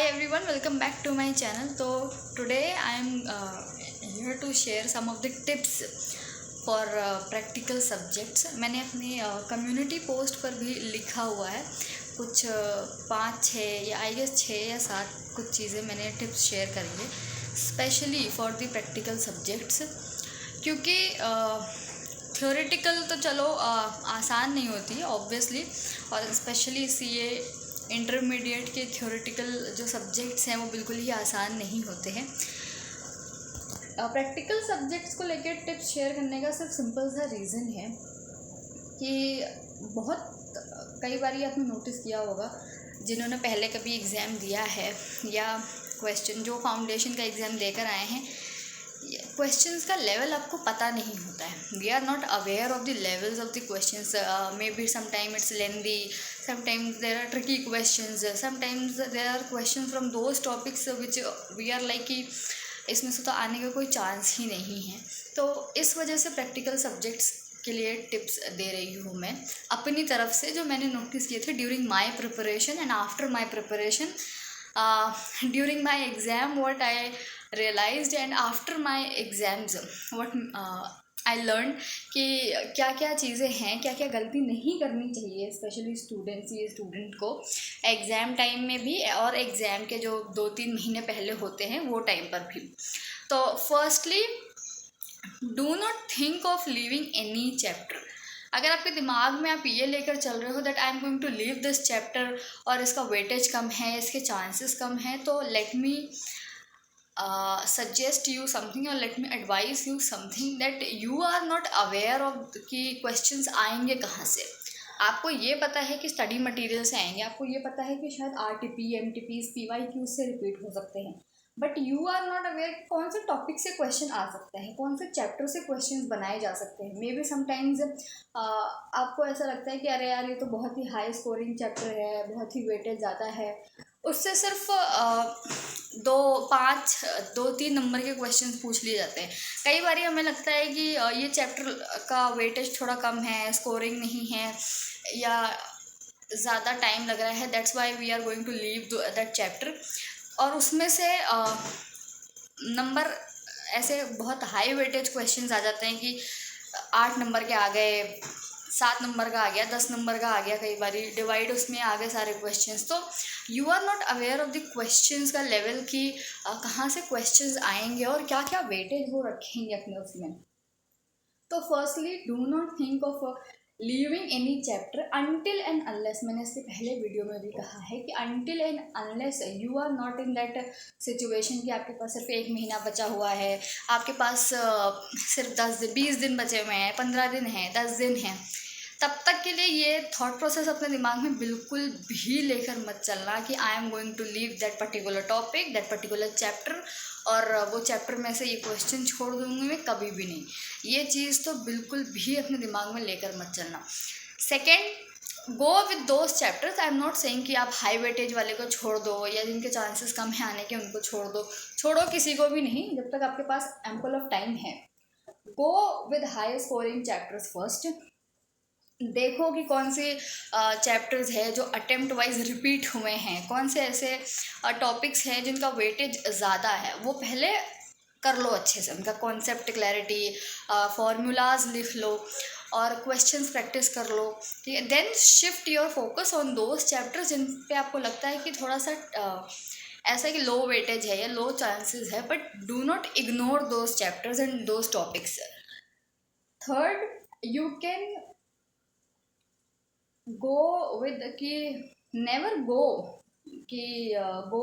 everyone, welcome back to my channel. So today I am here to share some of the tips for practical subjects. मैंने अपनी community post पर भी लिखा हुआ है कुछ 5-6 या आई गेस 6 या 7 कुछ चीज़ें मैंने टिप्स शेयर करी है specially for the practical subjects, क्योंकि थ्योरेटिकल तो चलो आसान नहीं होती है ऑब्वियसली, और स्पेशली सीए इंटरमीडिएट के थ्योरेटिकल जो सब्जेक्ट्स हैं वो बिल्कुल ही आसान नहीं होते हैं। प्रैक्टिकल सब्जेक्ट्स को लेकर टिप्स शेयर करने का सिर्फ सिंपल सा रीज़न है कि बहुत कई बार ये आपने नोटिस किया होगा, जिन्होंने पहले कभी एग्ज़ाम दिया है या क्वेश्चन जो फाउंडेशन का एग्ज़ाम देकर आए हैं, क्वेश्चंस का लेवल आपको पता नहीं होता है। We are not aware of the levels of the questions. May be sometime it's lengthy, sometimes there are tricky questions, sometimes there are questions from those topics which we are like कि इसमें से तो आने का कोई chance ही नहीं है। तो इस वजह से प्रैक्टिकल सब्जेक्ट्स के लिए टिप्स दे रही हूँ मैं अपनी तरफ से, जो मैंने नोटिस किए थे during my preparation and after my preparation, during my exam what I realized and after my exams what I learned कि क्या क्या चीज़ें हैं, क्या क्या गलती नहीं करनी चाहिए स्पेशली स्टूडेंट को एग्ज़ाम टाइम में भी और एग्ज़ाम के जो 2-3 महीने पहले होते हैं वो टाइम पर भी। तो firstly, do not think of leaving any chapter. अगर आपके दिमाग में आप ये लेकर चल रहे हो that I am going to leave this chapter और इसका वेटेज कम है, इसके चांसेस कम हैं, तो let me suggest you something or let me advise you something that you are not aware of कि questions आएंगे कहाँ से। आपको ये पता है कि स्टडी मटेरियल से आएंगे, आपको ये पता है कि शायद RTP, MTPs, PYQ से रिपीट हो सकते हैं, but you are not aware कौन से टॉपिक से क्वेश्चन आ सकते हैं, कौन से चैप्टर से क्वेश्चंस बनाए जा सकते हैं। मे बी समटाइम्स आपको ऐसा लगता है कि अरे यार ये तो बहुत ही हाई स्कोरिंग चैप्टर है, बहुत ही वेटेज ज़्यादा है, उससे सिर्फ 2-3 नंबर के क्वेश्चंस पूछ लिए जाते हैं। कई बार हमें लगता है कि ये चैप्टर का वेटेज थोड़ा कम है, स्कोरिंग नहीं है या ज़्यादा टाइम लग रहा है, that's why we are going to leave that chapter, और उसमें से नंबर ऐसे बहुत हाई वेटेज क्वेश्चंस आ जाते हैं कि 8 नंबर के आ गए, 7 नंबर का आ गया, 10 नंबर का आ गया, कई बार डिवाइड उसमें आ गए सारे क्वेश्चंस। तो you are not aware of the questions का लेवल कि कहाँ से क्वेश्चंस आएंगे और क्या क्या वेटेज वो रखेंगे अपने उसमें। तो firstly, do not think of leaving any chapter until and unless, मैंने इसके पहले वीडियो में भी कहा है कि until and unless you are not in that situation कि आपके पास सिर्फ 1 महीना बचा हुआ है, आपके पास सिर्फ 20 दिन बचे हुए हैं, 15 दिन हैं, 10 दिन हैं, तब तक के लिए ये थॉट प्रोसेस अपने दिमाग में बिल्कुल भी लेकर मत चलना कि I am going to leave that particular topic, that particular chapter, और वो चैप्टर में से ये क्वेश्चन छोड़ दूँगी मैं, कभी भी नहीं। ये चीज़ तो बिल्कुल भी अपने दिमाग में लेकर मत चलना। Second, go with those chapters. I am not saying कि आप हाई वेटेज वाले को छोड़ दो या जिनके चांसेस कम है आने के उनको छोड़ दो, छोड़ो किसी को भी नहीं जब तक आपके पास एम्पल ऑफ टाइम है। Go with high scoring chapters first. देखो कि कौन से चैप्टर्स है जो अटेम्प्ट वाइज रिपीट हुए हैं, कौन से ऐसे टॉपिक्स हैं जिनका वेटेज ज़्यादा है, वो पहले कर लो अच्छे से, उनका कॉन्सेप्ट क्लैरिटी, फॉर्मूलाज लिख लो और क्वेश्चंस प्रैक्टिस कर लो, ठीक है। Then shift your focus on those chapters जिन पे आपको लगता है कि थोड़ा सा ऐसा कि लो वेटेज है या लो चांसेस है, but do not ignore those chapters and those topics. Third, you can go with कि never go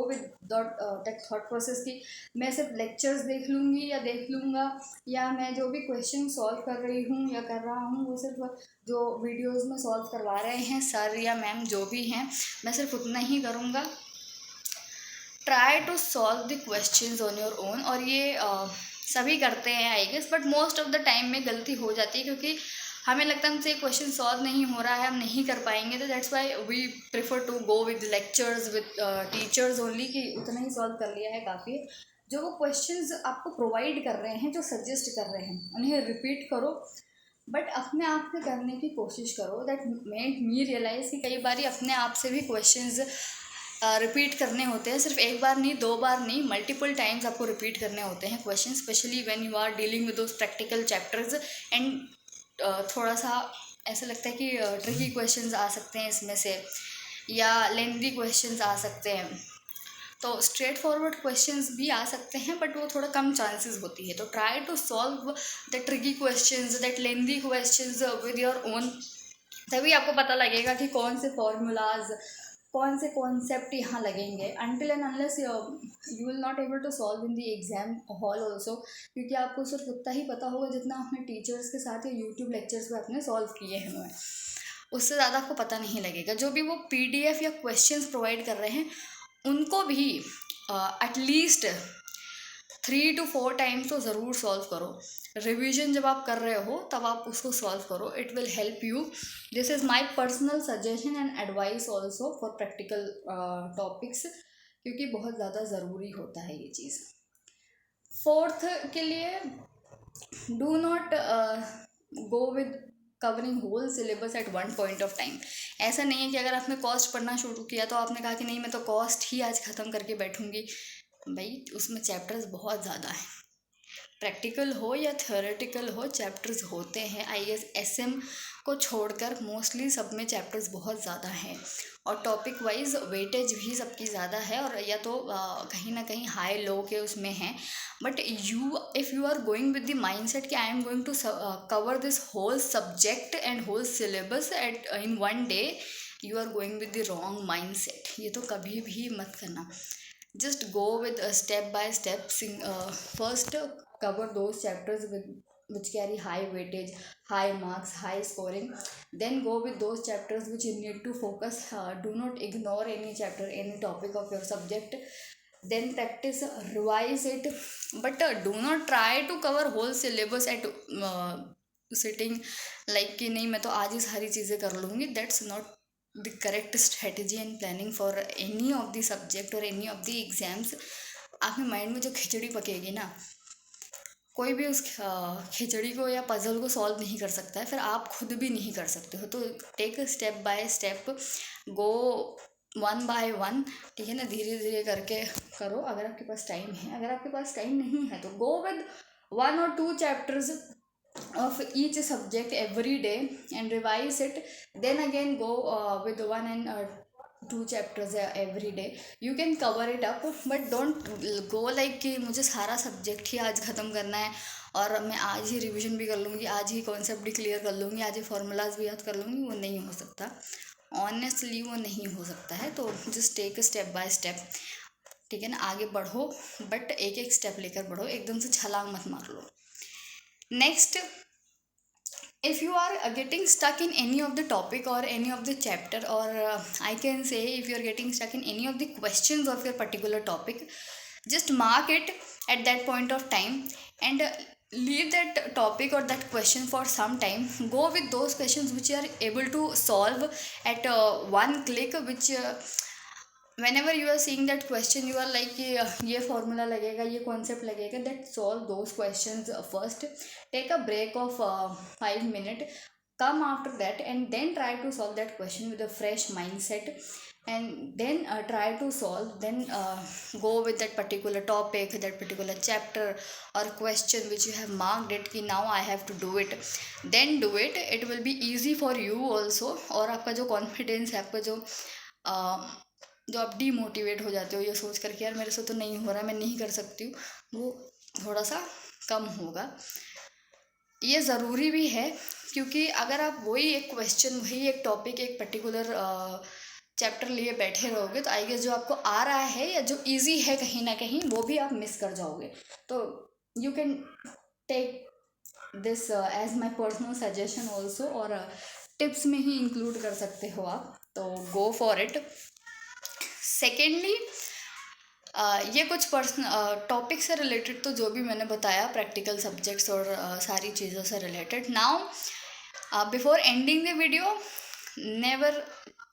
with that thought process कि मैं सिर्फ लेक्चर्स देख लूँगी या देख लूँगा, या मैं जो भी क्वेश्चन सॉल्व कर रही हूँ या कर रहा हूँ वो सिर्फ जो वीडियोस में सॉल्व करवा रहे हैं सर या मैम जो भी हैं, मैं सिर्फ उतना ही करूँगा। Try to solve the questions on your own, और ये सभी करते हैं I guess, but most of the time में गलती हो जाती है क्योंकि हमें लगता है हमसे क्वेश्चन सॉल्व नहीं हो रहा है, हम नहीं कर पाएंगे, तो that's why we prefer to go with lectures with teachers only कि उतना ही सॉल्व कर लिया है काफ़ी। जो वो क्वेश्चंस आपको प्रोवाइड कर रहे हैं, जो सजेस्ट कर रहे हैं, उन्हें रिपीट करो, बट अपने आप से करने की कोशिश करो। दैट मेड मी रियलाइज़ कि कई बार अपने आप से भी क्वेश्चंस रिपीट करने होते हैं, सिर्फ एक बार नहीं, 2 बार नहीं, मल्टीपल टाइम्स आपको रिपीट करने होते हैं question, specially when you are dealing with those practical chapters. And थोड़ा सा ऐसा लगता है कि ट्रिकी क्वेश्चंस आ सकते हैं इसमें से, या लेंथी क्वेश्चंस आ सकते हैं। तो स्ट्रेट फॉरवर्ड क्वेश्चंस भी आ सकते हैं, बट वो थोड़ा कम चांसेस होती है। तो try to solve the tricky questions, that lengthy questions with your own, तभी आपको पता लगेगा कि कौन से फॉर्मूलाज, कौन से कॉन्सेप्ट यहाँ लगेंगे। Until and unless you will not able to solve in the exam hall also, क्योंकि आपको सिर्फ उतना ही पता होगा जितना आपने टीचर्स के साथ या यूट्यूब लेक्चर्स पे आपने सॉल्व किए हैं, उससे ज़्यादा आपको पता नहीं लगेगा। जो भी वो PDF या क्वेश्चंस प्रोवाइड कर रहे हैं उनको भी एटलीस्ट 3 to 4 टाइम्स तो ज़रूर सॉल्व करो। रिवीजन जब आप कर रहे हो तब आप उसको सॉल्व करो, it will help you. This is my personal suggestion and advice also for practical topics, क्योंकि बहुत ज़्यादा ज़रूरी होता है ये चीज़। 4th के लिए, do not go with covering whole syllabus at one point of time. ऐसा नहीं है कि अगर आपने कॉस्ट पढ़ना शुरू किया तो आपने कहा कि नहीं मैं तो कॉस्ट ही आज ख़त्म करके बैठूंगी। भाई उसमें चैप्टर्स बहुत ज़्यादा हैं, प्रैक्टिकल हो या थ्योरेटिकल हो चैप्टर्स होते हैं। IAS SM को छोड़कर मोस्टली सब में चैप्टर्स बहुत ज़्यादा हैं, और टॉपिक वाइज वेटेज भी सबकी ज़्यादा है, और या तो कहीं ना कहीं हाई लो के उसमें हैं। But if you are going with the mindset कि I am going to cover this whole subject and whole syllabus at in one day, you are going with the wrong mindset. ये तो कभी भी मत करना। just go with a step by step. First cover those chapters which carry high weightage, high marks, high scoring. Then go with those chapters which you need to focus. Do not ignore any chapter, any topic of your subject. Then practice, revise it, but do not try to cover whole syllabus at sitting like कि नहीं मैं तो आज ही सारी चीज़ें कर लूँगी। That's not the correct strategy and planning for any of the subject or any of the exams. आपके माइंड में जो खिचड़ी पकेगी ना, कोई भी उस खिचड़ी को या पजल को सॉल्व नहीं कर सकता है, फिर आप खुद भी नहीं कर सकते हो। तो take step by step, go one by one, ठीक है ना, धीरे धीरे करके करो अगर आपके पास टाइम है। अगर आपके पास टाइम नहीं है तो go with 1 or 2 chapters of each subject every day and revise it. Then again go with 1 and 2 chapters every day. You can cover it up, but don't go like कि मुझे सारा subject ही आज ख़त्म करना है और मैं आज ही रिवीजन भी कर लूँगी, आज ही कॉन्सेप्ट भी क्लियर कर लूँगी, आज ही फॉर्मूलाज भी याद कर लूँगी। वो नहीं हो सकता, ऑनेस्टली वो नहीं हो सकता है। तो just take step by step, ठीक है ना, आगे बढ़ो, बट एक एक स्टेप लेकर बढ़ो, एकदम से छलांग मत मार लो। Next, if you are getting stuck in any of the topic or any of the chapter, or I can say if you are getting stuck in any of the questions of your particular topic, just mark it at that point of time and leave that topic or that question for some time. Go with those questions which you are able to solve at one click, which whenever you are seeing that question you are like कि ये formula लगेगा, ये concept लगेगा, that solve those questions first. Take a break of 5 minutes, come after that and then try to solve that question with a fresh mindset, and then try to solve, then go with that particular topic, that particular chapter or question which you have marked it कि now I have to do it, then do it. It will be easy for you also, और आपका जो confidence है, आपका जो आप demotivate हो जाते हो ये सोच कर कि यार मेरे से तो नहीं हो रहा, मैं नहीं कर सकती हूँ, वो थोड़ा सा कम होगा। ये ज़रूरी भी है, क्योंकि अगर आप वही एक क्वेश्चन, वही एक टॉपिक, एक पर्टिकुलर चैप्टर लिए बैठे रहोगे तो आई गेस जो आपको आ रहा है या जो इजी है कहीं ना कहीं वो भी आप मिस कर जाओगे। तो you can take this as my personal suggestion also, और टिप्स में ही इंक्लूड कर सकते हो आप, तो गो फॉर इट। सेकेंडली, ये कुछ पर्सनल टॉपिक से रिलेटेड तो जो भी मैंने बताया, प्रैक्टिकल सब्जेक्ट्स और सारी चीज़ों से related. Now before ending the video, never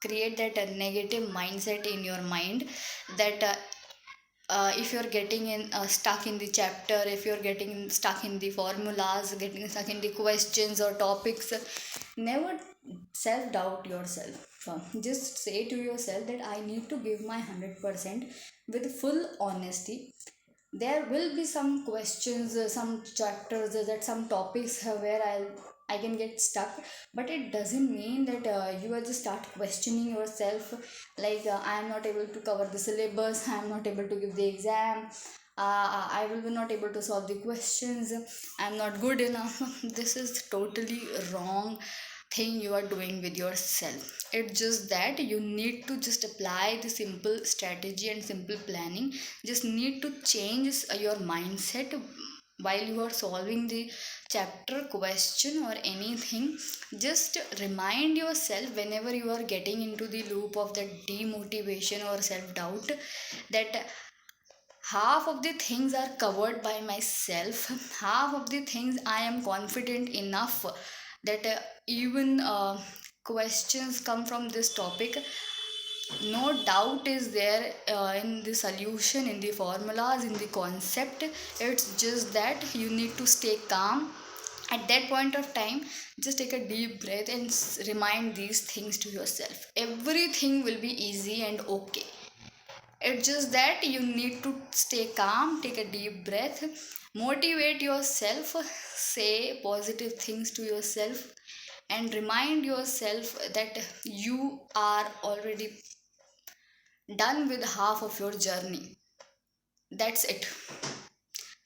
create that negative mindset in your mind that if you're getting stuck in the chapter, if you're getting stuck in the formulas, getting stuck in the questions or topics, never self doubt yourself. Just say to yourself that I need to give my 100% with full honesty. There will be some questions, some chapters, that some topics where I can get stuck, but it doesn't mean that you will just start questioning yourself, like I am not able to cover the syllabus, I am not able to give the exam, I will be not able to solve the questions, I am not good enough. This is totally wrong thing you are doing with yourself. It's just that you need to just apply the simple strategy and simple planning. Just need to change your mindset while you are solving the chapter, question, or anything. Just remind yourself whenever you are getting into the loop of that demotivation or self doubt, that half of the things are covered by myself, half of the things I am confident enough that even questions come from this topic, no doubt is there in the solution, in the formulas, in the concept. It's just that you need to stay calm at that point of time. Just take a deep breath and remind these things to yourself. Everything will be easy and okay. It's just that you need to stay calm, take a deep breath, motivate yourself, say positive things to yourself, and remind yourself that you are already done with half of your journey. That's it.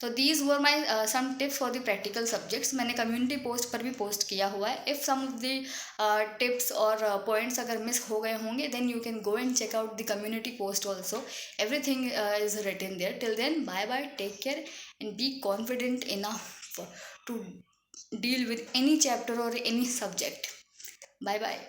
तो these were my some tips for the practical subjects. मैंने community post पर भी post किया हुआ है. If some of the tips और points अगर miss हो गए होंगे, then you can go and check out the community post also. Everything is written there. Till then, bye bye, take care, and be confident enough to deal with any chapter or any subject. Bye bye.